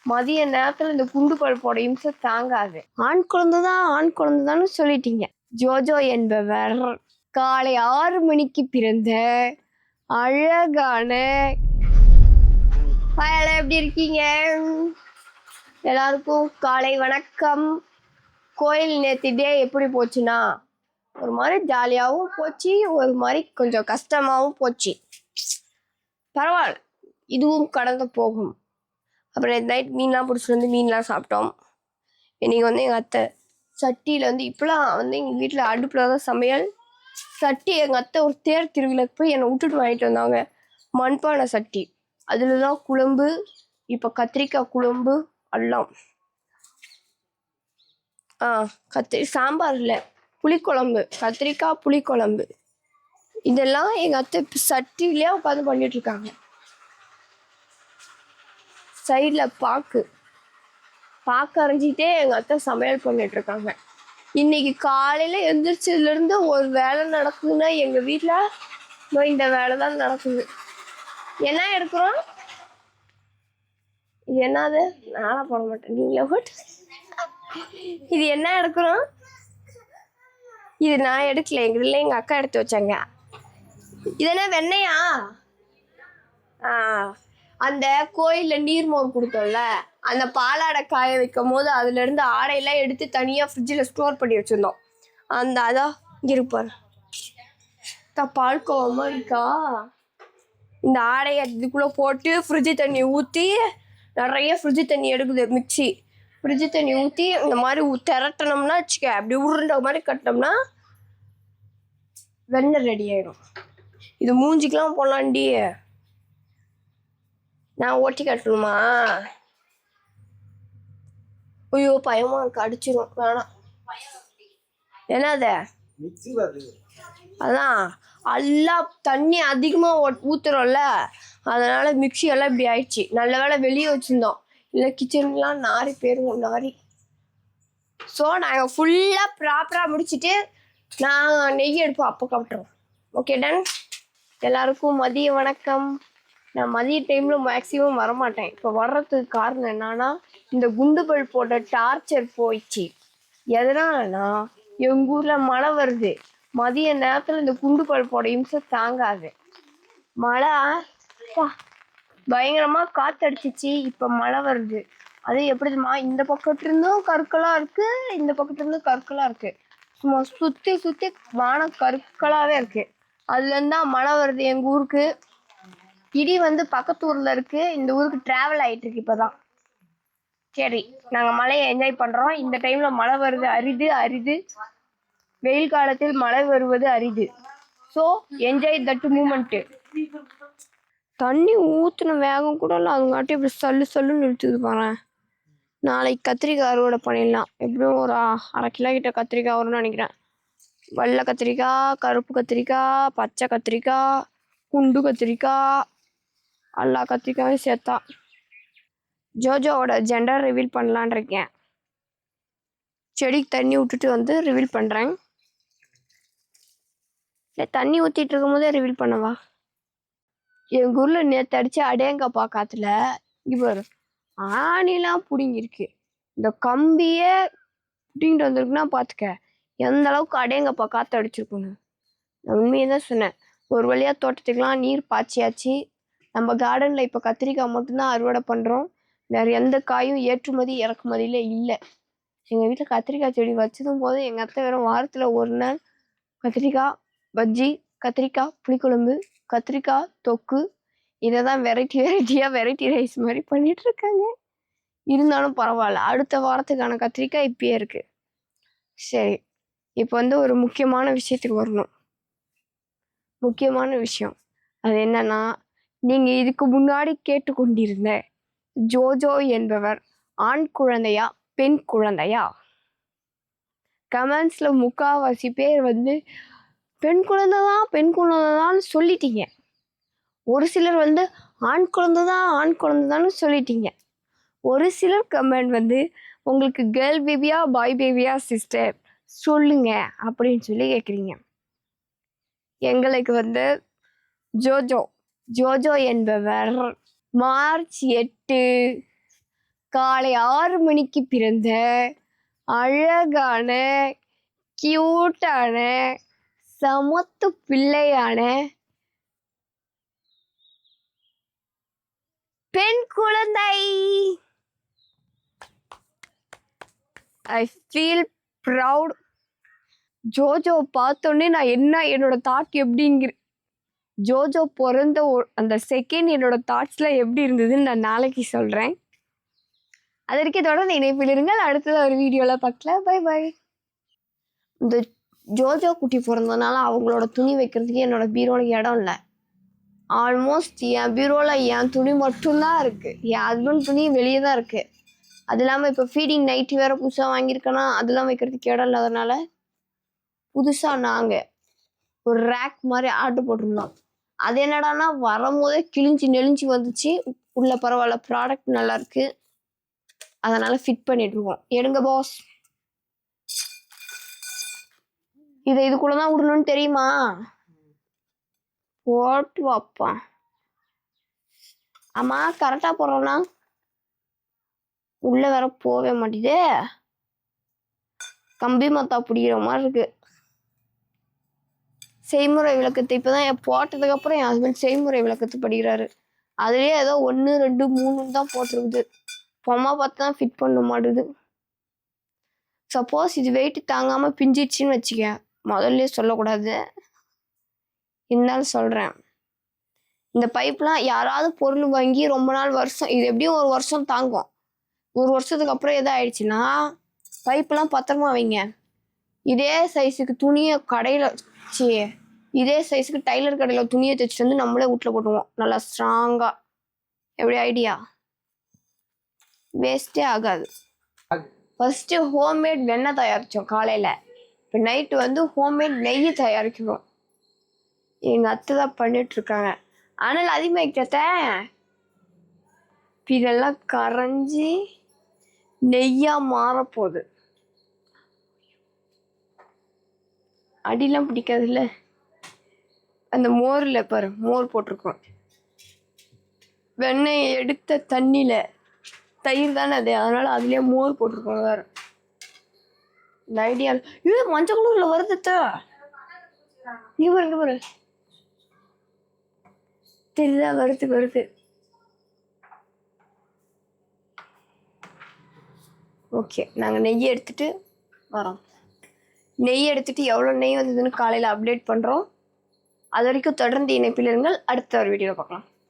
மதிய நேரத்துல இந்த குண்டு பல்போட இம்சை தாங்காது. ஆண் குழந்தைதான் சொல்லிட்டீங்க. ஜோஜோ என்பவர் காலை 6 மணிக்கு பிறந்த அழகான எப்படி இருக்கீங்க? எல்லாருக்கும் காலை வணக்கம். கோயில் நேற்று டே எப்படி போச்சுன்னா ஒரு மாதிரி ஜாலியாகவும் போச்சு, ஒரு மாதிரி கொஞ்சம் கஷ்டமாகவும் போச்சு. பரவாயில்ல, இதுவும் கடந்து போகும். அப்புறம் நைட் மீன்லாம் பிடிச்சிட்டு வந்து மீன்லாம் சாப்பிட்டோம். இன்னைக்கு வந்து எங்கள் அத்தை சட்டியில் வந்து இப்போலாம் வந்து எங்கள் வீட்டில் அடுப்பில் தான் சமையல். சட்டி எங்கள் அத்தை ஒரு தேர் திருவிழாக்கு போய் என்னை விட்டுட்டு வாங்கிட்டு வந்தாங்க. மண்பானை சட்டி, அதில் தான் குழம்பு. இப்போ கத்திரிக்காய் குழம்பு எல்லாம். சாம்பார் இல்லை, புளிக்குழம்பு, கத்திரிக்காய் புளிக்குழம்பு. இதெல்லாம் எங்கள் அத்தை சட்டிலே உட்காந்து பண்ணிட்டு இருக்காங்க. சைடில் பாக்கு அரைஞ்சிட்டே எங்கள் அத்தை சமையல் பண்ணிட்டு இருக்காங்க. இன்னைக்கு காலையில் எழுந்திரிச்சதுலேருந்து ஒரு வேலை நடக்குதுன்னா எங்கள் வீட்டில் இந்த வேலை தான் நடக்குது. என்ன எடுக்கிறோம்? இது என்னது? நானா போட மாட்டேன், நீங்களே போட்டு. இது என்ன எடுக்கிறோம்? இது நான் எடுக்கல, எங்கள் வீட்டில் எங்கள் அக்கா எடுத்து வச்சாங்க. இது என்ன வெண்ணையா? அந்த கோயிலில் நீர்மோர் கொடுத்தோம்ல, அந்த பாலாடை காய வைக்கும் போது அதுலேருந்து ஆடையெல்லாம் எடுத்து தனியாக ஃப்ரிட்ஜில் ஸ்டோர் பண்ணி வச்சுருந்தோம். அதான் இங்கே இருப்பார் பால் கோவமா இருக்கா. இந்த ஆடையை இதுக்குள்ளே போட்டு ஃப்ரிட்ஜு தண்ணி ஊற்றி, நிறைய ஃப்ரிட்ஜு தண்ணி எடுக்குது மிக்சி. ஃப்ரிட்ஜு தண்ணி ஊற்றி இந்த மாதிரி திரட்டணும்னா வச்சுக்க, அப்படி உருண்டை மாதிரி கட்டினோம்னா வெண்ணெய் ரெடி ஆகிடும். இது மூஞ்சிக்கெலாம் போடலாண்டி. நான் ஓட்டி கட்டணுமா? ஐயோ பயமா இருக்கு, அடிச்சிடும், வேணாம். என்னது? அதான் எல்லாம் தண்ணி அதிகமாக ஊற்றுறோம்ல, அதனால மிக்சி எல்லாம் இப்படி ஆயிடுச்சு. நல்ல வேலை வெளியே வச்சுருந்தோம், இல்லை கிச்சன்லாம் நாரி போயிடுவோம், நாரி. ஸோ நாங்கள் ஃபுல்லாக ப்ராப்பராக முடிச்சுட்டு நான் நெய் எடுப்போம், அப்போ காட்டுறோம். Okay done. எல்லாருக்கும் மதிய வணக்கம். நான் மதிய டைமில் மேக்ஸிமம் வரமாட்டேன். இப்போ வர்றதுக்கு காரணம் என்னன்னா, இந்த குண்டு பல்போட டார்ச்சர் போயிடுச்சு. எதனாலனா எங்கள் ஊரில் மழை வருது. மதிய நேரத்தில் இந்த குண்டு பல்போட இம்சை தாங்காது. மழை பயங்கரமாக காற்றடிச்சிச்சு. இப்போ மழை வருது. அது எப்படிமா, இந்த பக்கத்துலேருந்தும் கற்களாக இருக்குது, இந்த பக்கத்துலேருந்தும் கற்களாக இருக்குது. சும்மா சுற்றி வானம் கற்களாகவே இருக்குது. அதுலேருந்து தான் மழை வருது எங்கள் ஊருக்கு. இடி வந்து பக்கத்து ஊரில் இருக்குது, இந்த ஊருக்கு ட்ராவல் ஆகிட்டுருக்கு இப்போ தான். சரி, நாங்கள் மழையை என்ஜாய் பண்ணுறோம். இந்த டைமில் மழை வருது அரிது. வெயில் காலத்தில் மழை வருவது அரிது. So enjoy that moment. தண்ணி ஊற்றின வேகம் கூட இல்லை, அதுங்காட்டி இப்படி சல்லுன்னு இழுத்துது பாரு. நாளைக்கு கத்திரிக்காய் அறுவடை பண்ணிடலாம். எப்படியும் ஒரு 1/2 கிலோ கிட்ட கத்திரிக்காய் வரும்னு நினைக்கிறேன். வெள்ளை கத்திரிக்காய், கருப்பு கத்திரிக்காய், பச்சை கத்திரிக்காய், குண்டு கத்திரிக்காய், எல்லா கத்திரிக்காயும் சேர்த்தா. ஜோஜோவோட ஜெண்டர் ரிவீல் பண்ணலான் இருக்கேன். செடிக்கு தண்ணி விட்டுட்டு வந்து ரிவீல் பண்ணுறேன். இல்லை தண்ணி ஊற்றிட்டு இருக்கும் போதே ரிவீல் பண்ணவா? எங்கள் ஊரில் நேற்று அடித்து அடேங்கப்பா காற்றுல இப்போ ஆணிலாம் பிடுங்கிருக்கு. இந்த கம்பியே பிடிங்கிட்டு வந்திருக்குன்னா பார்த்துக்க எந்த அளவுக்கு அடேங்கப்பா காற்று அடிச்சிருக்குன்னு. நான் உண்மையை தான் சொன்னேன். ஒரு வழியாக தோட்டத்துக்கெலாம் நீர் பாய்ச்சியாச்சு. நம்ம கார்டனில் இப்போ கத்திரிக்காய் மட்டும்தான் அறுவடை பண்ணுறோம். வேறு எந்த காயும் ஏற்றுமதி இறக்குமதியில் இல்லை. எங்கள் வீட்டில் கத்திரிக்காய் செடி வச்சதும் போது எங்கள் அத்தை வெறும் வாரத்தில் ஒரு நாள் கத்திரிக்காய் பஜ்ஜி, கத்திரிக்காய் புளிக்குழம்பு, கத்திரிக்காய் தொக்கு, இதை தான் வெரைட்டி ரைஸ் மாதிரி பண்ணிகிட்ருக்காங்க. இருந்தாலும் பரவாயில்ல, அடுத்த வாரத்துக்கான கத்திரிக்காய் இப்பயே இருக்குது. சரி, இப்போ வந்து ஒரு முக்கியமான விஷயத்துக்கு வரணும். முக்கியமான விஷயம் அது என்னன்னா, நீங்கள் இதுக்கு முன்னாடி கேட்டுக்கொண்டிருந்த ஜோஜோ என்பவர் ஆண் குழந்தையா பெண் குழந்தையா? கமெண்ட்ஸில் முக்கால்வாசி பேர் வந்து பெண் குழந்தைதான் சொல்லிட்டீங்க. ஒரு சிலர் வந்து ஆண் குழந்தைதான்னு சொல்லிட்டீங்க. ஒரு சிலர் கமெண்ட் வந்து உங்களுக்கு கேர்ள் பேபியா பாய் பேபியா சிஸ்டர் சொல்லுங்க அப்படின்னு சொல்லி கேட்குறீங்க. எங்களுக்கு வந்து ஜோஜோ என்பவர் மார்ச் 8 காலை 6 மணிக்கு பிறந்த அழகான கியூட்டான சமத்து பிள்ளையான பெண் குழந்தை. I feel proud. ஜோஜோ பார்த்தோன்னே நான் என்னோட தாட் எப்படிங்கிற ஜோஜோ பிறந்த அந்த செகண்ட் என்னோட தாட்ஸ்ல எப்படி இருந்ததுன்னு நான் நாளைக்கு சொல்றேன். அதற்கு தொடர்ந்து இணைப்பில் இருங்கள். அடுத்தது ஒரு வீடியோல பார்க்கலாம். Bye bye. இந்த ஜோஜோ குட்டி பிறந்ததுனால அவங்களோட துணி வைக்கிறதுக்கு என்னோட பீரோல இடம் இல்லை. ஆல்மோஸ்ட் என் பீரோல என் துணி மட்டும்தான் இருக்கு. என் ஹஸ்பண்ட் துணி வெளியே தான் இருக்கு. அது இல்லாமல் இப்போ ஃபீடிங் நைட்டி வேற புதுசாக வாங்கியிருக்கேன்னா அதெல்லாம் வைக்கிறதுக்கு இடம் இல்லாதனால புதுசாக நாங்கள் ஒரு ரேக் மாதிரி ஆர்டர் போட்டிருந்தோம். அது என்னடானா வரும்போதே கிழிஞ்சி நெளிஞ்சு வந்துச்சு. உள்ள பரவாயில்ல, ப்ராடக்ட் நல்லா இருக்கு, அதனால ஃபிட் பண்ணிட்டு இருக்கோம். எடுங்க பாஸ். இதை இதுக்குள்ளதான் விடணும்னு தெரியுமா? போட்டு வாப்பா. ஆமா கரெக்டா போடுறோம்னா உள்ள வேற போவே மாட்டேதே. கம்பி மத்தா பிடிக்கிற மாதிரி இருக்கு. செய்முறை விளக்கத்தை இப்பதான் போட்டதுக்கு அப்புறம் என் ஹஸ்பண்ட் செய்முறை விளக்கத்தை படிக்கிறாரு. அதுலயே ஏதோ 1 2 3 தான் போட்டிருக்குது. பொம்மா பார்த்து தான் ஃபிட் பண்ண மாட்டுது. சப்போஸ் இது வெயிட் தாங்காம பிஞ்சிடுச்சின்னு வச்சுக்க, முதல்ல சொல்லக்கூடாது, இருந்தாலும் சொல்றேன். இந்த பைப்லாம் யாராவது பொருள் வாங்கி ரொம்ப நாள் வருஷம், இது எப்படியும் 1 வருஷம் தாங்கும். 1 வருஷத்துக்கு அப்புறம் எதாவது ஆயிடுச்சுன்னா பைப்லாம் பத்திரமா வைங்க. இதே சைஸுக்கு துணியை கடையில் இதே சைஸுக்கு டைலர் கடையில் துணியை தைச்சிட்டு வந்து நம்மளே வீட்டில் போட்டுருவோம் நல்லா ஸ்ட்ராங்காக. எப்படி ஐடியா? வேஸ்டே ஆகாது. ஃபர்ஸ்ட் ஹோம்மேட் வெண்ணெய் தயாரித்தோம் காலையில். இப்போ நைட்டு வந்து ஹோம்மேட் நெய் தயாரிக்கிறோம். எங்கள் அத்தை தான் பண்ணிட்டு இருக்காங்க. ஆனால் அதிகமாகிட்ட இதெல்லாம் கரைஞ்சி நெய்யாக மாறப்போகுது. அடிலாம் பிடிக்காதுல்ல. அந்த மோரில் பாரு, மோர் போட்டிருக்கோம். வெண்ணெய் எடுத்த தண்ணியில் தயிர் தானே அது, அதனால அதுலேயே மோர் போட்டிருக்கோம் வேற. இந்த ஐடியா இது மஞ்சள் கலர்ல வருது. இங்க பாரு தெரியுதா? வருது. ஓகே, நாங்கள் நெய் எடுத்துட்டு வரோம். நெய் எடுத்துட்டு எவ்வளோ நெய் வந்ததுன்னு காலையில் அப்டேட் பண்ணுறோம். அது வரைக்கும் தொடர்ந்து இணைப்பில் இருங்கள். அடுத்த ஒரு வீடியோ பார்க்கலாம்.